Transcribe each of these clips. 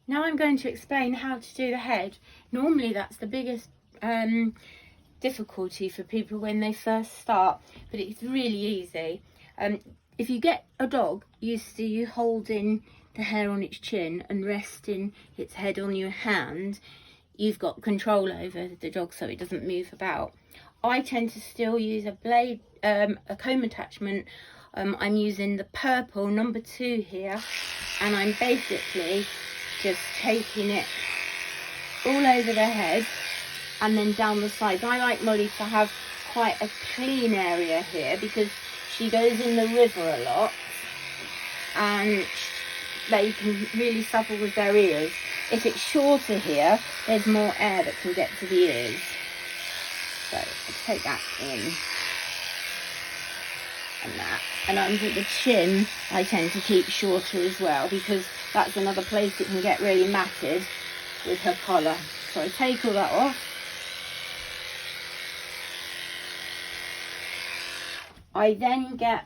Now I'm going to explain how to do the head. Normally that's the biggest difficulty for people when they first start, but it's really easy. If you get a dog used to you holding the hair on its chin and resting its head on your hand, you've got control over the dog so it doesn't move about. I tend to still use a blade, a comb attachment. I'm using the purple number 2 here, and I'm basically just taking it all over the head and then down the sides. I like Molly to have quite a clean area here because she goes in the river a lot and they can really suffer with their ears. If it's shorter here, there's more air that can get to the ears. So I'll take that in and that. And under the chin, I tend to keep shorter as well because that's another place that can get really matted with her collar. So I take all that off. I then get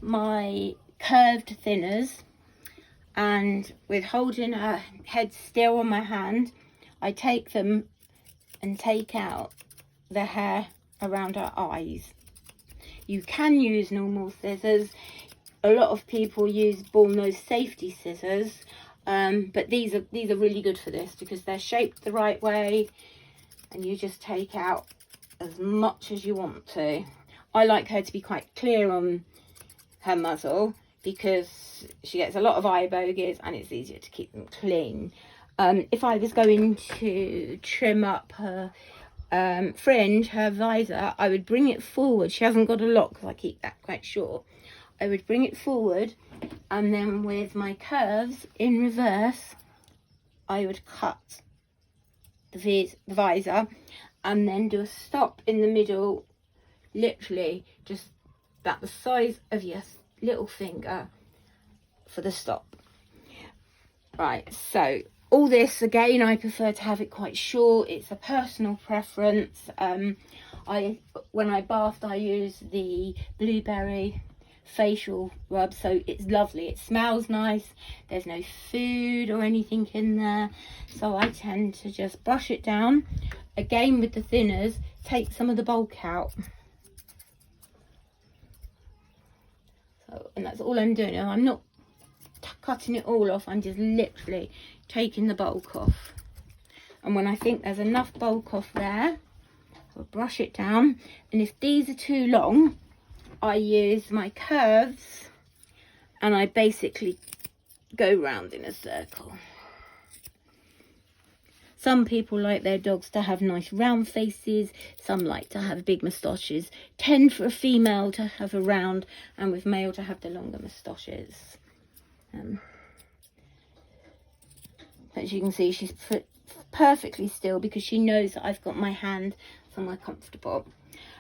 my curved thinners, and with holding her head still on my hand, I take them and take out the hair around her eyes. You can use normal scissors. A lot of people use bullnose safety scissors, but these are really good for this because they're shaped the right way, and you just take out as much as you want to. I like her to be quite clear on her muzzle because she gets a lot of eye bogies and it's easier to keep them clean. If I was going to trim up her fringe, her visor, I would bring it forward. She hasn't got a lock because I keep that quite short. I would bring it forward, and then with my curves in reverse, I would cut the visor and then do a stop in the middle, literally just about the size of your little finger for the stop. Right, so all this, again, I prefer to have it quite short. It's a personal preference. When I bath, I use the blueberry facial rub, so it's lovely. It smells nice. There's no food or anything in there, so I tend to just brush it down. Again, with the thinners, take some of the bulk out. So, and that's all I'm doing. I'm not cutting it all off. I'm just literally taking the bulk off, and when I think there's enough bulk off there, I'll brush it down. And if these are too long, I use my curves and I basically go round in a circle. Some people like their dogs to have nice round faces, some like to have big moustaches. Tend for a female to have a round, and with male to have the longer moustaches. As you can see, she's perfectly still because she knows that I've got my hand somewhere comfortable.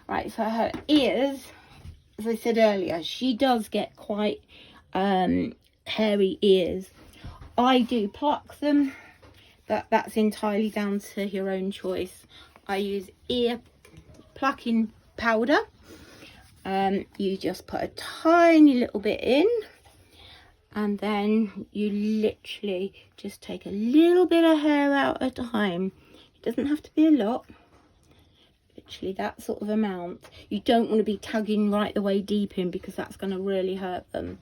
Right, for her ears, as I said earlier, she does get quite hairy ears. I do pluck them, but that's entirely down to your own choice. I use ear plucking powder. You just put a tiny little bit in, and then you literally just take a little bit of hair out at a time. It doesn't have to be a lot. Literally that sort of amount. You don't want to be tugging right the way deep in because that's going to really hurt them.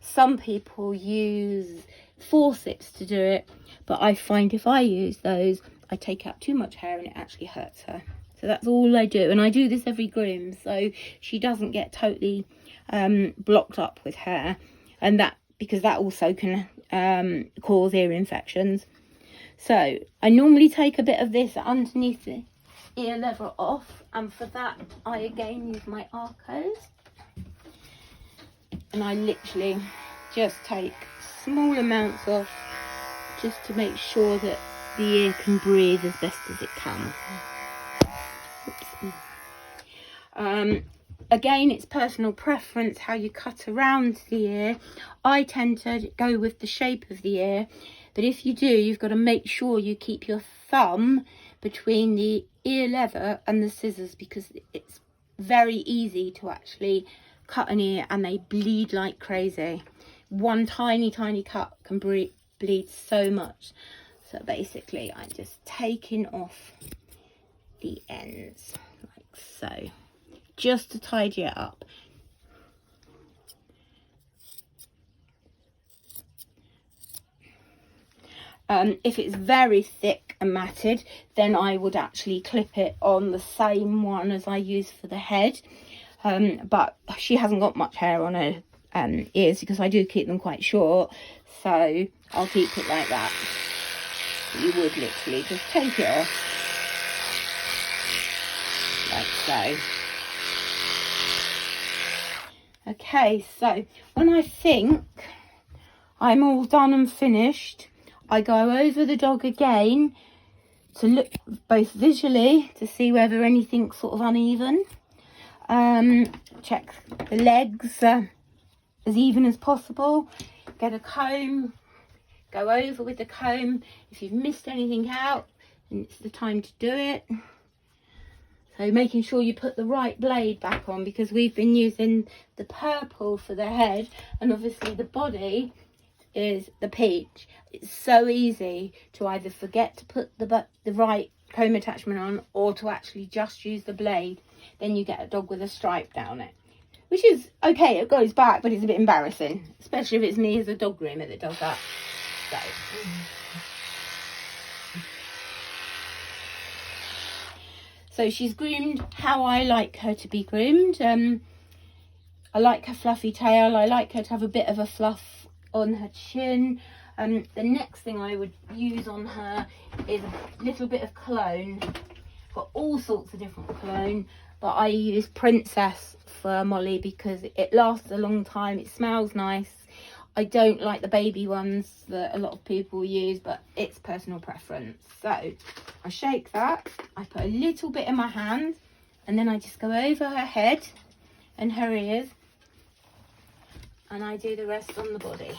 Some people use forceps to do it, but I find if I use those, I take out too much hair and it actually hurts her. So that's all I do, and I do this every groom so she doesn't get totally blocked up with hair, and that because that also can cause ear infections. So I normally take a bit of this underneath the ear leather off, and for that I again use my Arcos, and I literally just take small amounts off just to make sure that the ear can breathe as best as it can. Again, it's personal preference how you cut around the ear. I tend to go with the shape of the ear, but if you do, you've got to make sure you keep your thumb between the ear leather and the scissors because it's very easy to actually cut an ear and they bleed like crazy. One tiny cut can bleed so much. So basically I'm just taking off the ends like so, just to tidy it up. If it's very thick and matted, then I would actually clip it on the same one as I use for the head. But she hasn't got much hair on her ears because I do keep them quite short, so I'll keep it like that. You would literally just take it off like so. Okay, so when I think I'm all done and finished, I go over the dog again to look both visually to see whether anything's sort of uneven. Check the legs as even as possible. Get a comb, go over with the comb. If you've missed anything out, then it's the time to do it. So making sure you put the right blade back on, because we've been using the purple for the head and obviously the body is the peach. It's so easy to either forget to put the right comb attachment on, or to actually just use the blade. Then you get a dog with a stripe down it, which is okay, it goes back, but it's a bit embarrassing, especially if it's me as a dog groomer that does that. So she's groomed how I like her to be groomed. I like her fluffy tail. I like her to have a bit of a fluff on her chin. The next thing I would use on her is a little bit of cologne. Got all sorts of different cologne, but I use Princess for Molly because it lasts a long time. It smells nice. I don't like the baby ones that a lot of people use, but it's personal preference. So I shake that, I put a little bit in my hand, and then I just go over her head and her ears, and I do the rest on the body.